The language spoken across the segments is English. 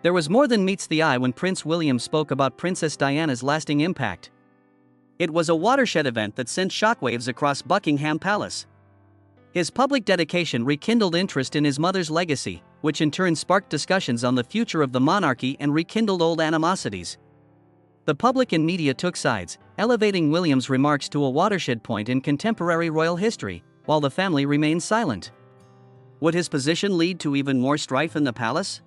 There was more than meets the eye when Prince William spoke about Princess Diana's lasting impact. It was a watershed event that sent shockwaves across Buckingham Palace. His public dedication rekindled interest in his mother's legacy, which in turn sparked discussions on the future of the monarchy and rekindled old animosities. The public and media took sides, elevating William's remarks to a watershed point in contemporary royal history, while the family remained silent. Would his position lead to even more strife in the palace?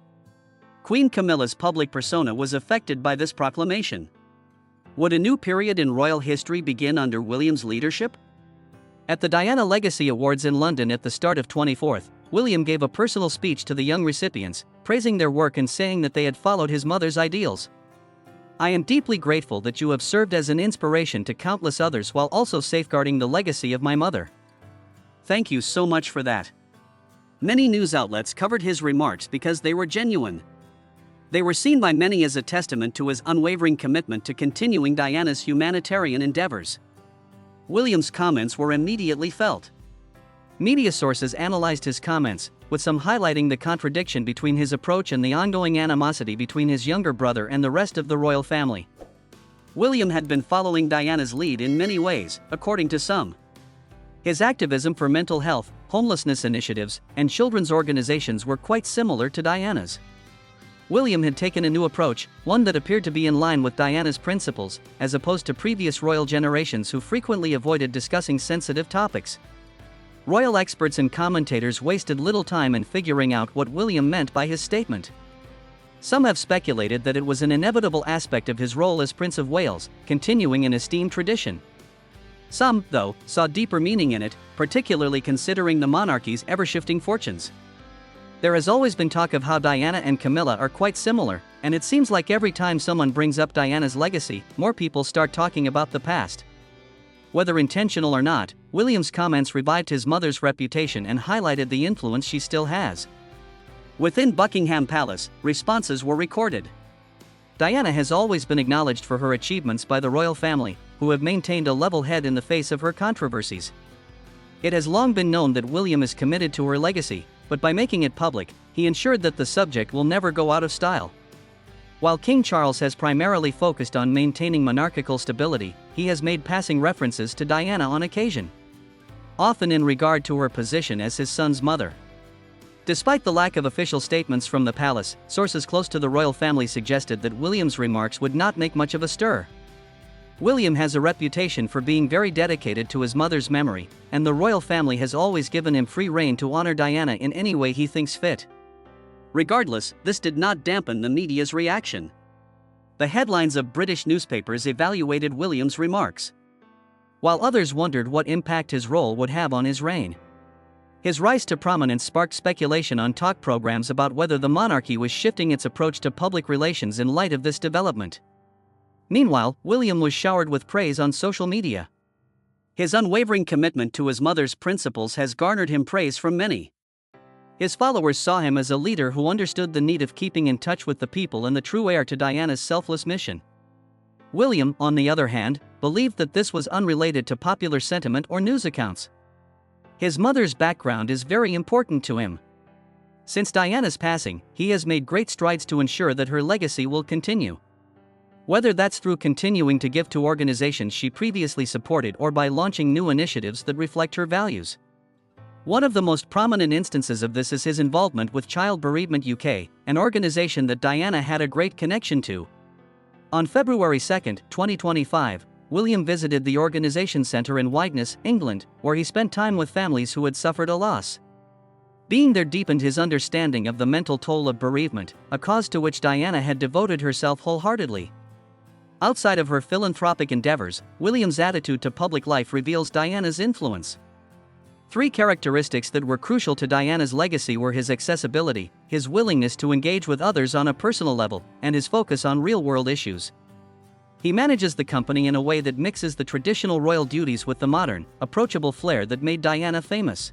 Queen Camilla's public persona was affected by this proclamation. Would a new period in royal history begin under William's leadership? At the Diana Legacy Awards in London at the start of 2024, William gave a personal speech to the young recipients, praising their work and saying that they had followed his mother's ideals. "I am deeply grateful that you have served as an inspiration to countless others while also safeguarding the legacy of my mother. Thank you so much for that." Many news outlets covered his remarks because they were genuine. They were seen by many as a testament to his unwavering commitment to continuing Diana's humanitarian endeavors. William's comments were immediately felt. Media sources analyzed his comments, with some highlighting the contradiction between his approach and the ongoing animosity between his younger brother and the rest of the royal family. William had been following Diana's lead in many ways, according to some. His activism for mental health, homelessness initiatives, and children's organizations were quite similar to Diana's. William had taken a new approach, one that appeared to be in line with Diana's principles, as opposed to previous royal generations who frequently avoided discussing sensitive topics. Royal experts and commentators wasted little time in figuring out what William meant by his statement. Some have speculated that it was an inevitable aspect of his role as Prince of Wales, continuing an esteemed tradition. Some, though, saw deeper meaning in it, particularly considering the monarchy's ever-shifting fortunes. There has always been talk of how Diana and Camilla are quite similar, and it seems like every time someone brings up Diana's legacy, more people start talking about the past. Whether intentional or not, William's comments revived his mother's reputation and highlighted the influence she still has. Within Buckingham Palace, responses were recorded. Diana has always been acknowledged for her achievements by the royal family, who have maintained a level head in the face of her controversies. It has long been known that William is committed to her legacy, but by making it public, he ensured that the subject will never go out of style. While King Charles has primarily focused on maintaining monarchical stability, he has made passing references to Diana on occasion, often in regard to her position as his son's mother. Despite the lack of official statements from the palace, sources close to the royal family suggested that William's remarks would not make much of a stir. William has a reputation for being very dedicated to his mother's memory, and the royal family has always given him free rein to honor Diana in any way he thinks fit. Regardless, this did not dampen the media's reaction. The headlines of British newspapers evaluated William's remarks, while others wondered what impact his role would have on his reign. His rise to prominence sparked speculation on talk programs about whether the monarchy was shifting its approach to public relations in light of this development. Meanwhile, William was showered with praise on social media. His unwavering commitment to his mother's principles has garnered him praise from many. His followers saw him as a leader who understood the need of keeping in touch with the people and the true heir to Diana's selfless mission. William, on the other hand, believed that this was unrelated to popular sentiment or news accounts. His mother's background is very important to him. Since Diana's passing, he has made great strides to ensure that her legacy will continue. Whether that's through continuing to give to organizations she previously supported or by launching new initiatives that reflect her values. One of the most prominent instances of this is his involvement with Child Bereavement UK, an organization that Diana had a great connection to. On February 2, 2025, William visited the organization centre in Widnes, England, where he spent time with families who had suffered a loss. Being there deepened his understanding of the mental toll of bereavement, a cause to which Diana had devoted herself wholeheartedly. Outside of her philanthropic endeavors, William's attitude to public life reveals Diana's influence. 3 characteristics that were crucial to Diana's legacy were his accessibility, his willingness to engage with others on a personal level, and his focus on real-world issues. He manages the company in a way that mixes the traditional royal duties with the modern, approachable flair that made Diana famous.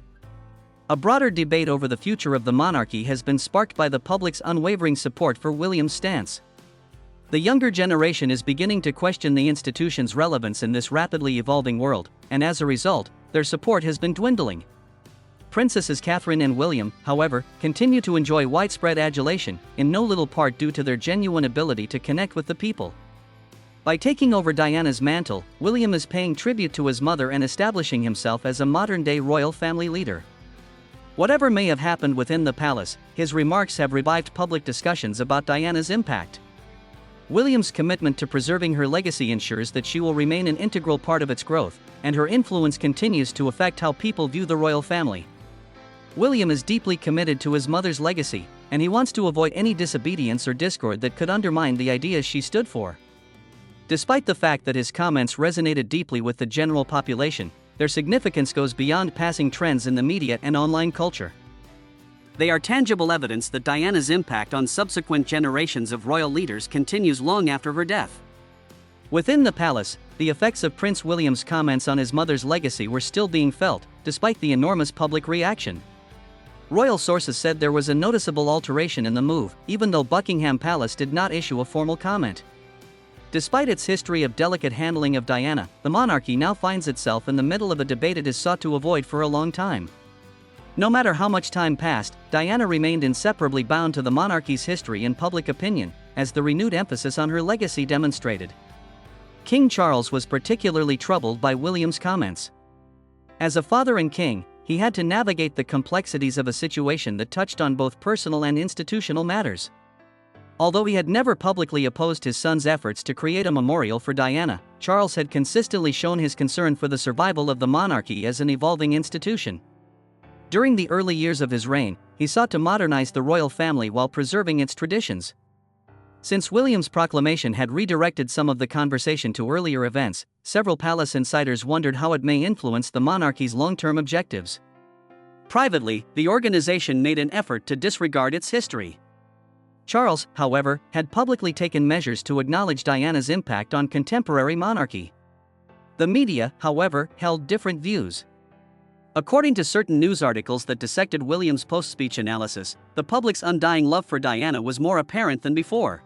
A broader debate over the future of the monarchy has been sparked by the public's unwavering support for William's stance. The younger generation is beginning to question the institution's relevance in this rapidly evolving world, and as a result, their support has been dwindling. Princesses Catherine and William, however, continue to enjoy widespread adulation, in no little part due to their genuine ability to connect with the people. By taking over Diana's mantle, William is paying tribute to his mother and establishing himself as a modern-day royal family leader. Whatever may have happened within the palace, his remarks have revived public discussions about Diana's impact. William's commitment to preserving her legacy ensures that she will remain an integral part of its growth, and her influence continues to affect how people view the royal family. William is deeply committed to his mother's legacy, and he wants to avoid any disobedience or discord that could undermine the ideas she stood for. Despite the fact that his comments resonated deeply with the general population, their significance goes beyond passing trends in the media and online culture. They are tangible evidence that Diana's impact on subsequent generations of royal leaders continues long after her death. Within the palace, the effects of Prince William's comments on his mother's legacy were still being felt, despite the enormous public reaction. Royal sources said there was a noticeable alteration in the move, even though Buckingham Palace did not issue a formal comment. Despite its history of delicate handling of Diana, the monarchy now finds itself in the middle of a debate it has sought to avoid for a long time. No matter how much time passed, Diana remained inseparably bound to the monarchy's history and public opinion, as the renewed emphasis on her legacy demonstrated. King Charles was particularly troubled by William's comments. As a father and king, he had to navigate the complexities of a situation that touched on both personal and institutional matters. Although he had never publicly opposed his son's efforts to create a memorial for Diana, Charles had consistently shown his concern for the survival of the monarchy as an evolving institution. During the early years of his reign, he sought to modernize the royal family while preserving its traditions. Since William's proclamation had redirected some of the conversation to earlier events, several palace insiders wondered how it may influence the monarchy's long-term objectives. Privately, the organization made an effort to disregard its history. Charles, however, had publicly taken measures to acknowledge Diana's impact on contemporary monarchy. The media, however, held different views. According to certain news articles that dissected William's post-speech analysis, the public's undying love for Diana was more apparent than before.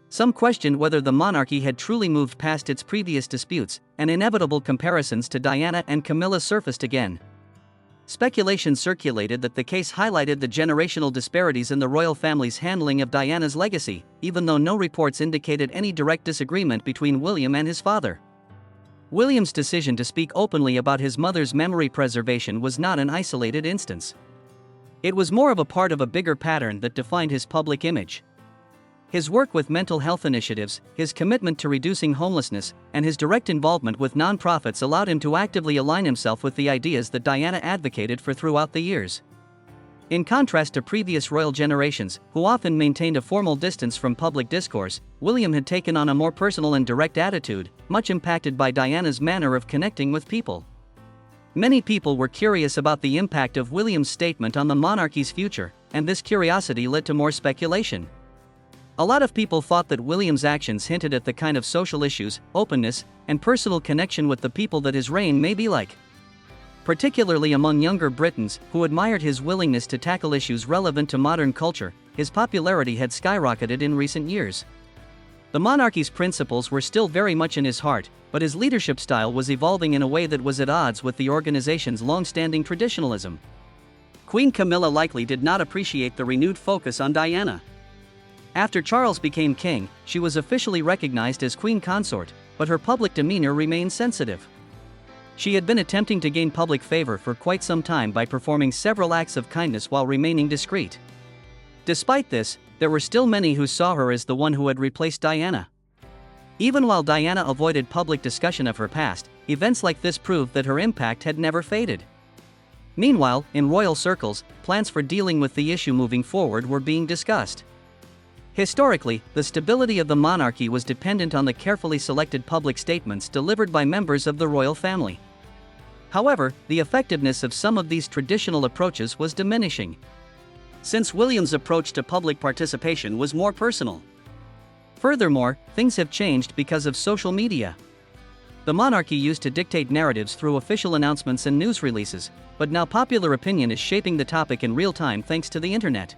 Some questioned whether the monarchy had truly moved past its previous disputes, and inevitable comparisons to Diana and Camilla surfaced again. Speculation circulated that the case highlighted the generational disparities in the royal family's handling of Diana's legacy, even though no reports indicated any direct disagreement between William and his father. William's decision to speak openly about his mother's memory preservation was not an isolated instance. It was more of a part of a bigger pattern that defined his public image. His work with mental health initiatives, his commitment to reducing homelessness, and his direct involvement with nonprofits allowed him to actively align himself with the ideas that Diana advocated for throughout the years. In contrast to previous royal generations, who often maintained a formal distance from public discourse, William had taken on a more personal and direct attitude, much impacted by Diana's manner of connecting with people. Many people were curious about the impact of William's statement on the monarchy's future, and this curiosity led to more speculation. A lot of people thought that William's actions hinted at the kind of social issues, openness, and personal connection with the people that his reign may be like. Particularly among younger Britons, who admired his willingness to tackle issues relevant to modern culture, his popularity had skyrocketed in recent years. The monarchy's principles were still very much in his heart, but his leadership style was evolving in a way that was at odds with the organization's long-standing traditionalism. Queen Camilla likely did not appreciate the renewed focus on Diana. After Charles became king, she was officially recognized as queen consort, but her public demeanor remained sensitive. She had been attempting to gain public favor for quite some time by performing several acts of kindness while remaining discreet. Despite this, there were still many who saw her as the one who had replaced Diana. Even while Diana avoided public discussion of her past, events like this proved that her impact had never faded. Meanwhile, in royal circles, plans for dealing with the issue moving forward were being discussed. Historically, the stability of the monarchy was dependent on the carefully selected public statements delivered by members of the royal family. However, the effectiveness of some of these traditional approaches was diminishing, since William's approach to public participation was more personal. Furthermore, things have changed because of social media. The monarchy used to dictate narratives through official announcements and news releases, but now popular opinion is shaping the topic in real time thanks to the internet.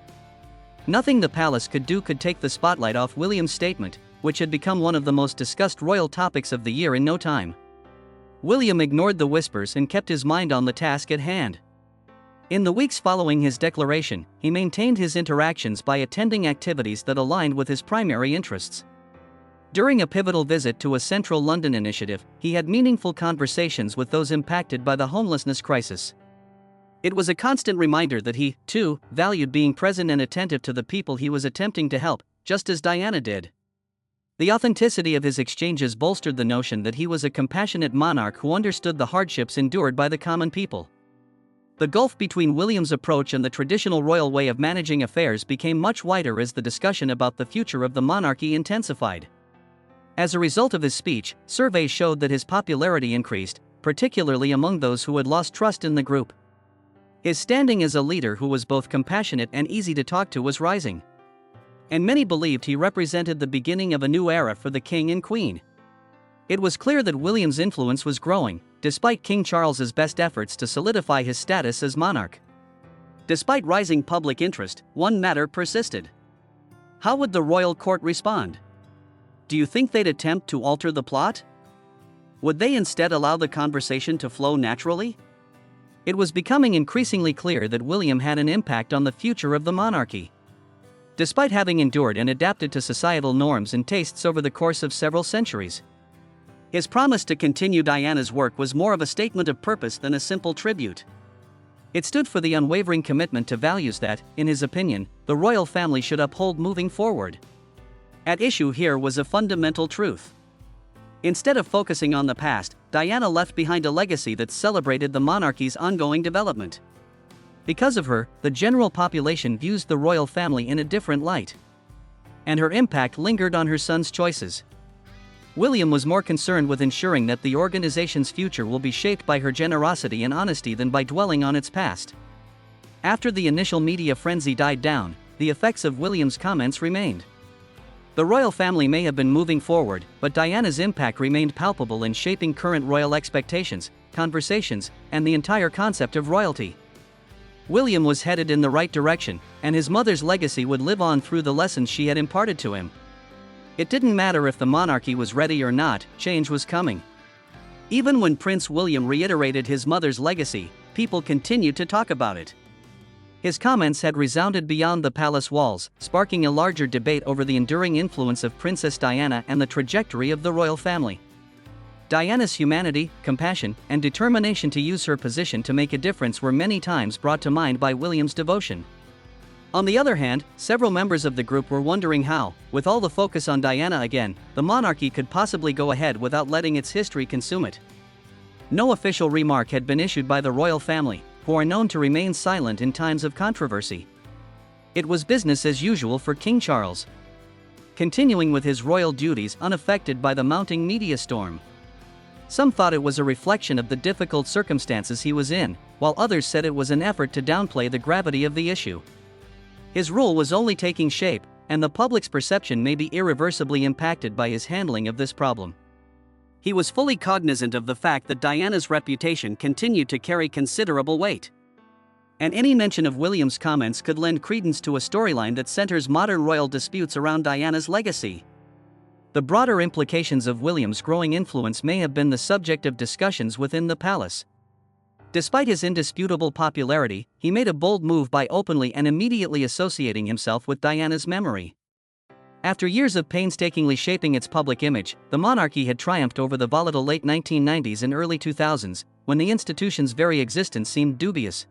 Nothing the palace could do could take the spotlight off William's statement, which had become one of the most discussed royal topics of the year in no time. William ignored the whispers and kept his mind on the task at hand. In the weeks following his declaration, he maintained his interactions by attending activities that aligned with his primary interests. During a pivotal visit to a central London initiative, he had meaningful conversations with those impacted by the homelessness crisis. It was a constant reminder that he, too, valued being present and attentive to the people he was attempting to help, just as Diana did. The authenticity of his exchanges bolstered the notion that he was a compassionate monarch who understood the hardships endured by the common people. The gulf between William's approach and the traditional royal way of managing affairs became much wider as the discussion about the future of the monarchy intensified. As a result of his speech, surveys showed that his popularity increased, particularly among those who had lost trust in the group. His standing as a leader who was both compassionate and easy to talk to was rising. And many believed he represented the beginning of a new era for the king and queen. It was clear that William's influence was growing, despite King Charles's best efforts to solidify his status as monarch. Despite rising public interest, one matter persisted. How would the royal court respond? Do you think they'd attempt to alter the plot? Would they instead allow the conversation to flow naturally? It was becoming increasingly clear that William had an impact on the future of the monarchy. Despite having endured and adapted to societal norms and tastes over the course of several centuries, his promise to continue Diana's work was more of a statement of purpose than a simple tribute. It stood for the unwavering commitment to values that, in his opinion, the royal family should uphold moving forward. At issue here was a fundamental truth. Instead of focusing on the past, Diana left behind a legacy that celebrated the monarchy's ongoing development. Because of her, the general population views the royal family in a different light. And her impact lingered on her son's choices. William was more concerned with ensuring that the organization's future will be shaped by her generosity and honesty than by dwelling on its past. After the initial media frenzy died down, the effects of William's comments remained. The royal family may have been moving forward, but Diana's impact remained palpable in shaping current royal expectations, conversations, and the entire concept of royalty. William was headed in the right direction, and his mother's legacy would live on through the lessons she had imparted to him. It didn't matter if the monarchy was ready or not, change was coming. Even when Prince William reiterated his mother's legacy, people continued to talk about it. His comments had resounded beyond the palace walls, sparking a larger debate over the enduring influence of Princess Diana and the trajectory of the royal family. Diana's humanity, compassion, and determination to use her position to make a difference were many times brought to mind by William's devotion. On the other hand, several members of the group were wondering how, with all the focus on Diana again, the monarchy could possibly go ahead without letting its history consume it. No official remark had been issued by the royal family, who are known to remain silent in times of controversy. It was business as usual for King Charles, continuing with his royal duties unaffected by the mounting media storm. Some thought it was a reflection of the difficult circumstances he was in, while others said it was an effort to downplay the gravity of the issue. His rule was only taking shape, and the public's perception may be irreversibly impacted by his handling of this problem. He was fully cognizant of the fact that Diana's reputation continued to carry considerable weight. And any mention of William's comments could lend credence to a storyline that centers modern royal disputes around Diana's legacy. The broader implications of William's growing influence may have been the subject of discussions within the palace. Despite his indisputable popularity, he made a bold move by openly and immediately associating himself with Diana's memory. After years of painstakingly shaping its public image, the monarchy had triumphed over the volatile late 1990s and early 2000s, when the institution's very existence seemed dubious.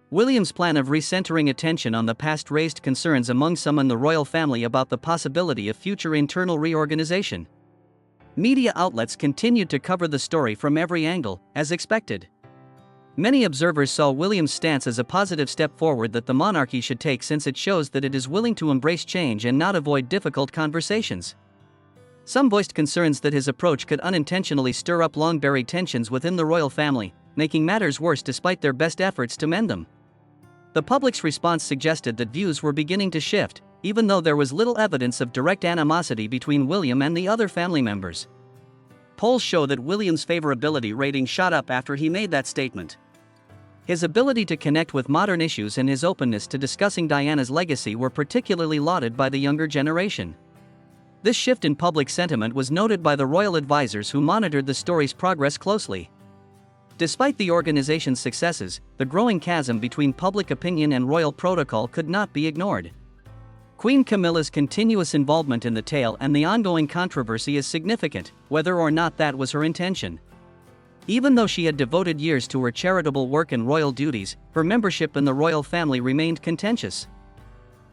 William's plan of recentering attention on the past raised concerns among some in the royal family about the possibility of future internal reorganization. Media outlets continued to cover the story from every angle, as expected. Many observers saw William's stance as a positive step forward that the monarchy should take, since it shows that it is willing to embrace change and not avoid difficult conversations. Some voiced concerns that his approach could unintentionally stir up long-buried tensions within the royal family, making matters worse despite their best efforts to mend them. The public's response suggested that views were beginning to shift, even though there was little evidence of direct animosity between William and the other family members. Polls show that William's favorability rating shot up after he made that statement. His ability to connect with modern issues and his openness to discussing Diana's legacy were particularly lauded by the younger generation. This shift in public sentiment was noted by the royal advisors who monitored the story's progress closely. Despite the organization's successes, the growing chasm between public opinion and royal protocol could not be ignored. Queen Camilla's continuous involvement in the tale and the ongoing controversy is significant, whether or not that was her intention. Even though she had devoted years to her charitable work and royal duties, her membership in the royal family remained contentious.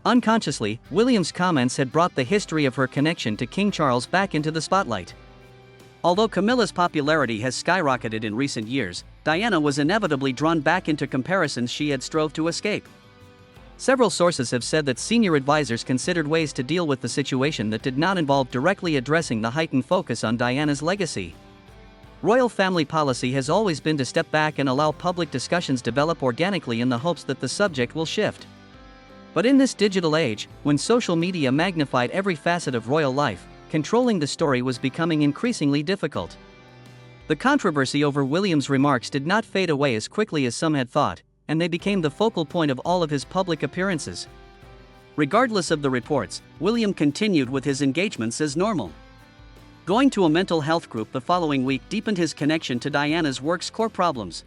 Unconsciously, William's comments had brought the history of her connection to King Charles back into the spotlight. Although Camilla's popularity has skyrocketed in recent years, Diana was inevitably drawn back into comparisons she had strove to escape. Several sources have said that senior advisors considered ways to deal with the situation that did not involve directly addressing the heightened focus on Diana's legacy. Royal family policy has always been to step back and allow public discussions develop organically in the hopes that the subject will shift. But in this digital age, when social media magnified every facet of royal life, controlling the story was becoming increasingly difficult. The controversy over William's remarks did not fade away as quickly as some had thought, and they became the focal point of all of his public appearances. Regardless of the reports, William continued with his engagements as normal. Going to a mental health group the following week deepened his connection to Diana's work's core problems.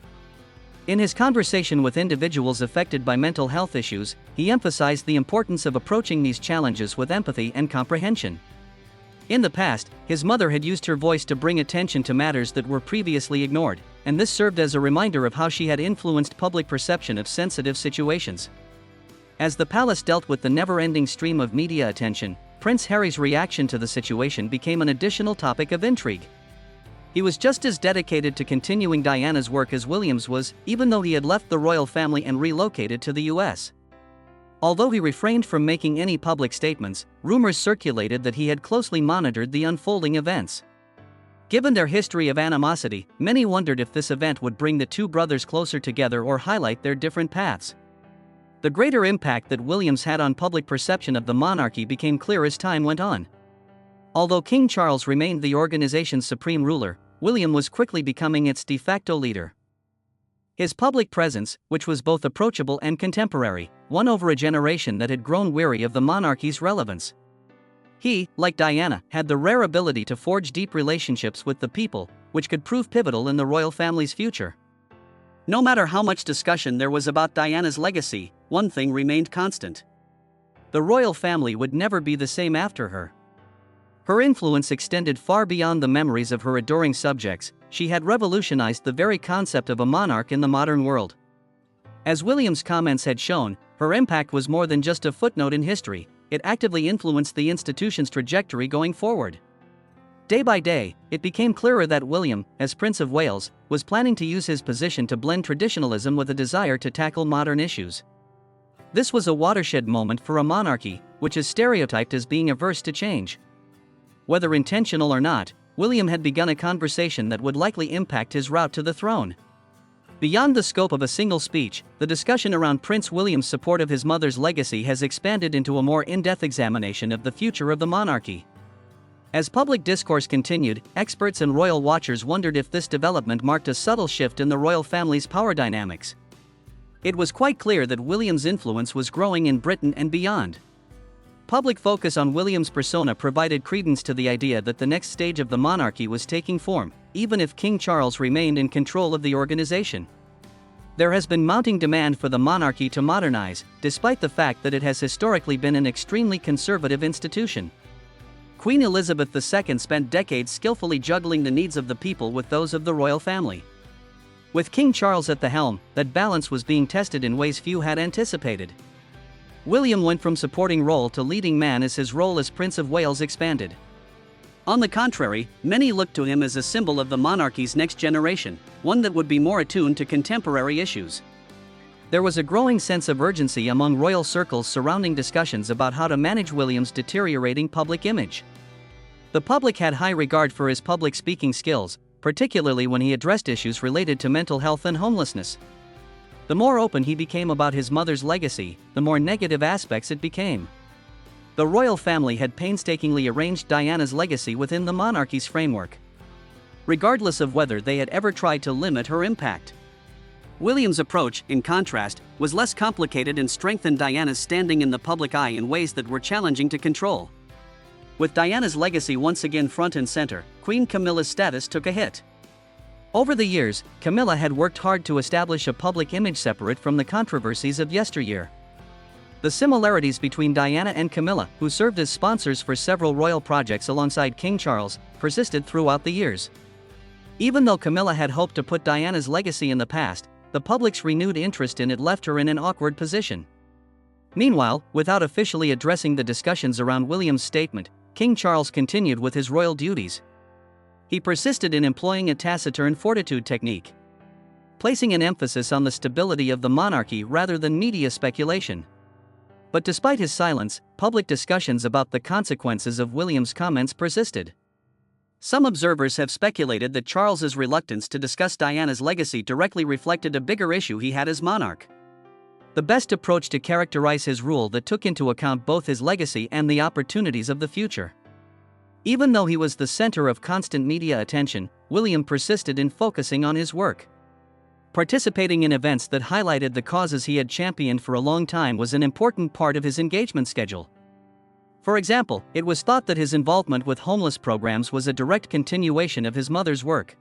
In his conversation with individuals affected by mental health issues, he emphasized the importance of approaching these challenges with empathy and comprehension. In the past, his mother had used her voice to bring attention to matters that were previously ignored, and this served as a reminder of how she had influenced public perception of sensitive situations. As the palace dealt with the never-ending stream of media attention, Prince Harry's reaction to the situation became an additional topic of intrigue. He was just as dedicated to continuing Diana's work as William's was, even though he had left the royal family and relocated to the US. Although he refrained from making any public statements, rumors circulated that he had closely monitored the unfolding events. Given their history of animosity, many wondered if this event would bring the two brothers closer together or highlight their different paths. The greater impact that William's had on public perception of the monarchy became clear as time went on. Although King Charles remained the organization's supreme ruler, William was quickly becoming its de facto leader. His public presence, which was both approachable and contemporary, won over a generation that had grown weary of the monarchy's relevance. He, like Diana, had the rare ability to forge deep relationships with the people, which could prove pivotal in the royal family's future. No matter how much discussion there was about Diana's legacy, one thing remained constant. The royal family would never be the same after her. Her influence extended far beyond the memories of her adoring subjects. She had revolutionized the very concept of a monarch in the modern world. As William's comments had shown, her impact was more than just a footnote in history, it actively influenced the institution's trajectory going forward. Day by day, it became clearer that William, as Prince of Wales, was planning to use his position to blend traditionalism with a desire to tackle modern issues. This was a watershed moment for a monarchy, which is stereotyped as being averse to change. Whether intentional or not, William had begun a conversation that would likely impact his route to the throne. Beyond the scope of a single speech, the discussion around Prince William's support of his mother's legacy has expanded into a more in-depth examination of the future of the monarchy. As public discourse continued, experts and royal watchers wondered if this development marked a subtle shift in the royal family's power dynamics. It was quite clear that William's influence was growing in Britain and beyond. Public focus on William's persona provided credence to the idea that the next stage of the monarchy was taking form, even if King Charles remained in control of the organization. There has been mounting demand for the monarchy to modernize, despite the fact that it has historically been an extremely conservative institution. Queen Elizabeth II spent decades skillfully juggling the needs of the people with those of the royal family. With King Charles at the helm, that balance was being tested in ways few had anticipated. William went from supporting role to leading man as his role as Prince of Wales expanded. On the contrary, many looked to him as a symbol of the monarchy's next generation, one that would be more attuned to contemporary issues. There was a growing sense of urgency among royal circles surrounding discussions about how to manage William's deteriorating public image. The public had high regard for his public speaking skills, particularly when he addressed issues related to mental health and homelessness. The more open he became about his mother's legacy, the more negative aspects it became. The royal family had painstakingly arranged Diana's legacy within the monarchy's framework, regardless of whether they had ever tried to limit her impact. William's approach, in contrast, was less complicated and strengthened Diana's standing in the public eye in ways that were challenging to control. With Diana's legacy once again front and center, Queen Camilla's status took a hit. Over the years, Camilla had worked hard to establish a public image separate from the controversies of yesteryear. The similarities between Diana and Camilla, who served as sponsors for several royal projects alongside King Charles, persisted throughout the years. Even though Camilla had hoped to put Diana's legacy in the past, the public's renewed interest in it left her in an awkward position. Meanwhile, without officially addressing the discussions around William's statement, King Charles continued with his royal duties. He persisted in employing a taciturn fortitude technique, placing an emphasis on the stability of the monarchy rather than media speculation. But despite his silence, public discussions about the consequences of William's comments persisted. Some observers have speculated that Charles's reluctance to discuss Diana's legacy directly reflected a bigger issue he had as monarch. The best approach to characterize his rule that took into account both his legacy and the opportunities of the future. Even though he was the center of constant media attention, William persisted in focusing on his work. Participating in events that highlighted the causes he had championed for a long time was an important part of his engagement schedule. For example, it was thought that his involvement with homeless programs was a direct continuation of his mother's work.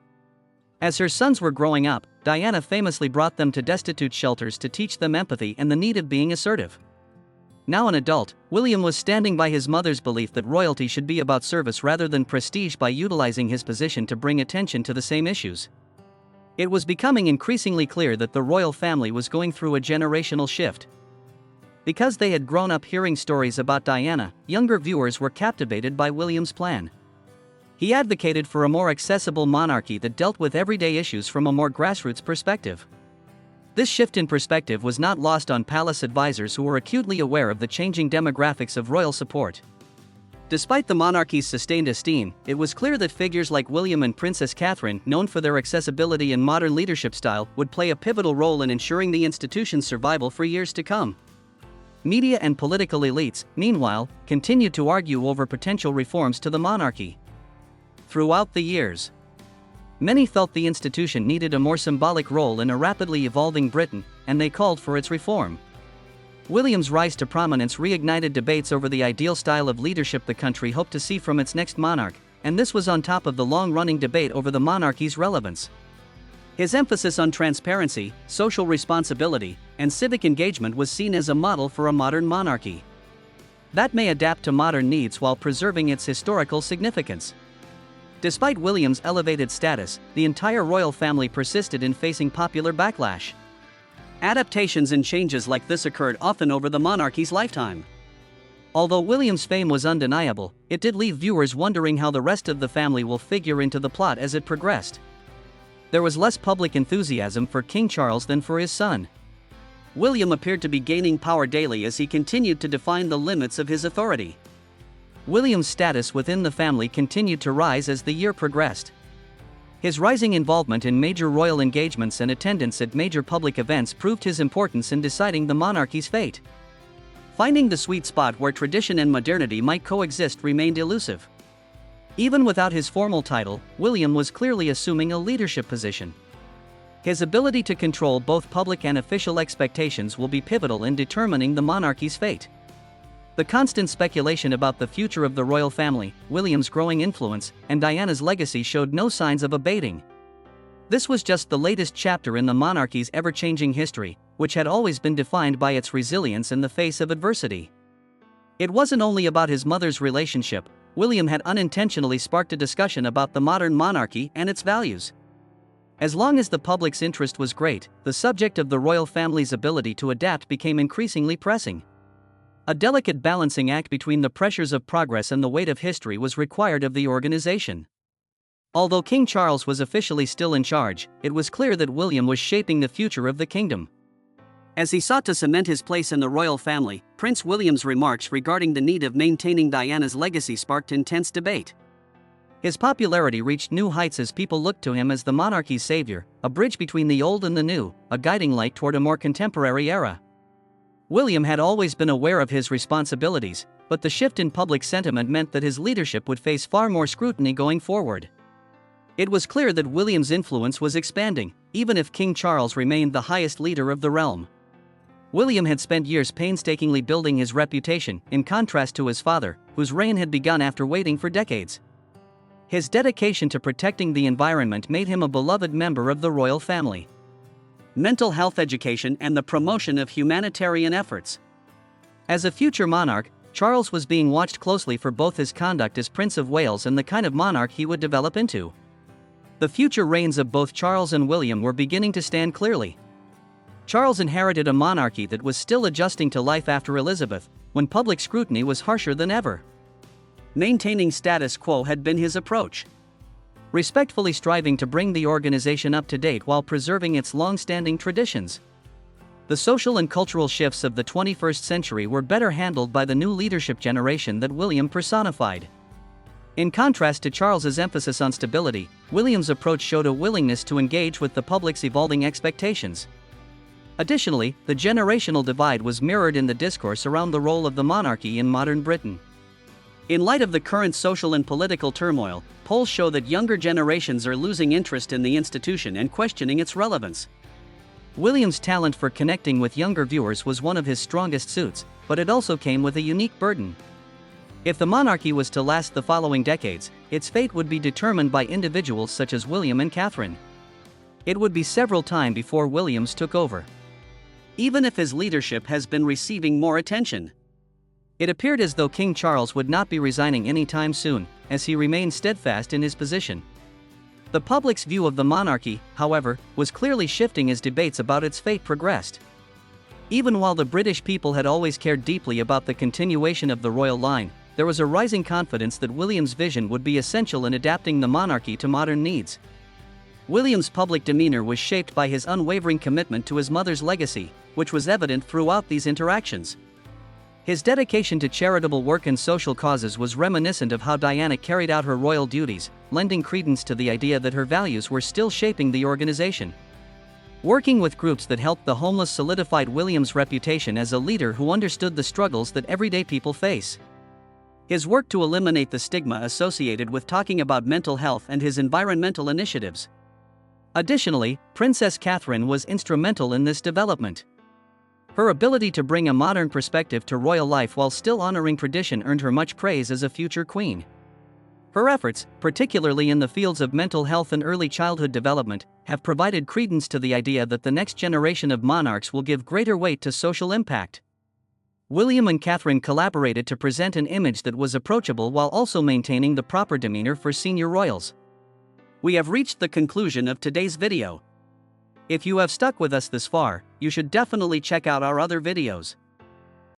As her sons were growing up, Diana famously brought them to destitute shelters to teach them empathy and the need of being assertive. Now an adult, William was standing by his mother's belief that royalty should be about service rather than prestige by utilizing his position to bring attention to the same issues. It was becoming increasingly clear that the royal family was going through a generational shift. Because they had grown up hearing stories about Diana, younger viewers were captivated by William's plan. He advocated for a more accessible monarchy that dealt with everyday issues from a more grassroots perspective. This shift in perspective was not lost on palace advisors who were acutely aware of the changing demographics of royal support. Despite the monarchy's sustained esteem, it was clear that figures like William and Princess Catherine, known for their accessibility and modern leadership style, would play a pivotal role in ensuring the institution's survival for years to come. Media and political elites, meanwhile, continued to argue over potential reforms to the monarchy. Throughout the years, many felt the institution needed a more symbolic role in a rapidly evolving Britain, and they called for its reform. William's rise to prominence reignited debates over the ideal style of leadership the country hoped to see from its next monarch, and this was on top of the long-running debate over the monarchy's relevance. His emphasis on transparency, social responsibility, and civic engagement was seen as a model for a modern monarchy that may adapt to modern needs while preserving its historical significance. Despite William's elevated status, the entire royal family persisted in facing popular backlash. Adaptations and changes like this occurred often over the monarchy's lifetime. Although William's fame was undeniable, it did leave viewers wondering how the rest of the family will figure into the plot as it progressed. There was less public enthusiasm for King Charles than for his son. William appeared to be gaining power daily as he continued to define the limits of his authority. William's status within the family continued to rise as the year progressed. His rising involvement in major royal engagements and attendance at major public events proved his importance in deciding the monarchy's fate. Finding the sweet spot where tradition and modernity might coexist remained elusive. Even without his formal title, William was clearly assuming a leadership position. His ability to control both public and official expectations will be pivotal in determining the monarchy's fate. The constant speculation about the future of the royal family, William's growing influence, and Diana's legacy showed no signs of abating. This was just the latest chapter in the monarchy's ever-changing history, which had always been defined by its resilience in the face of adversity. It wasn't only about his mother's relationship. William had unintentionally sparked a discussion about the modern monarchy and its values. As long as the public's interest was great, the subject of the royal family's ability to adapt became increasingly pressing. A delicate balancing act between the pressures of progress and the weight of history was required of the organization. Although King Charles was officially still in charge, it was clear that William was shaping the future of the kingdom. As he sought to cement his place in the royal family, Prince William's remarks regarding the need of maintaining Diana's legacy sparked intense debate. His popularity reached new heights as people looked to him as the monarchy's savior, a bridge between the old and the new, a guiding light toward a more contemporary era. William had always been aware of his responsibilities, but the shift in public sentiment meant that his leadership would face far more scrutiny going forward. It was clear that William's influence was expanding, even if King Charles remained the highest leader of the realm. William had spent years painstakingly building his reputation, in contrast to his father, whose reign had begun after waiting for decades. His dedication to protecting the environment made him a beloved member of the royal family. Mental health education and the promotion of humanitarian efforts. As a future monarch, Charles was being watched closely for both his conduct as Prince of Wales and the kind of monarch he would develop into. The future reigns of both Charles and William were beginning to stand clearly. Charles inherited a monarchy that was still adjusting to life after Elizabeth, when public scrutiny was harsher than ever. Maintaining status quo had been his approach, respectfully striving to bring the organization up to date while preserving its long-standing traditions. The social and cultural shifts of the 21st century were better handled by the new leadership generation that William personified. In contrast to Charles's emphasis on stability, William's approach showed a willingness to engage with the public's evolving expectations. Additionally, the generational divide was mirrored in the discourse around the role of the monarchy in modern Britain. In light of the current social and political turmoil, polls show that younger generations are losing interest in the institution and questioning its relevance. William's talent for connecting with younger viewers was one of his strongest suits, but it also came with a unique burden. If the monarchy was to last the following decades, its fate would be determined by individuals such as William and Catherine. It would be several time before Williams took over. Even if his leadership has been receiving more attention, it appeared as though King Charles would not be resigning anytime soon, as he remained steadfast in his position. The public's view of the monarchy, however, was clearly shifting as debates about its fate progressed. Even while the British people had always cared deeply about the continuation of the royal line, there was a rising confidence that William's vision would be essential in adapting the monarchy to modern needs. William's public demeanor was shaped by his unwavering commitment to his mother's legacy, which was evident throughout these interactions. His dedication to charitable work and social causes was reminiscent of how Diana carried out her royal duties, lending credence to the idea that her values were still shaping the organization. Working with groups that helped the homeless solidified William's reputation as a leader who understood the struggles that everyday people face. His work to eliminate the stigma associated with talking about mental health and his environmental initiatives. Additionally, Princess Catherine was instrumental in this development. Her ability to bring a modern perspective to royal life while still honoring tradition earned her much praise as a future queen. Her efforts, particularly in the fields of mental health and early childhood development, have provided credence to the idea that the next generation of monarchs will give greater weight to social impact. William and Catherine collaborated to present an image that was approachable while also maintaining the proper demeanor for senior royals. We have reached the conclusion of today's video. If you have stuck with us this far, you should definitely check out our other videos.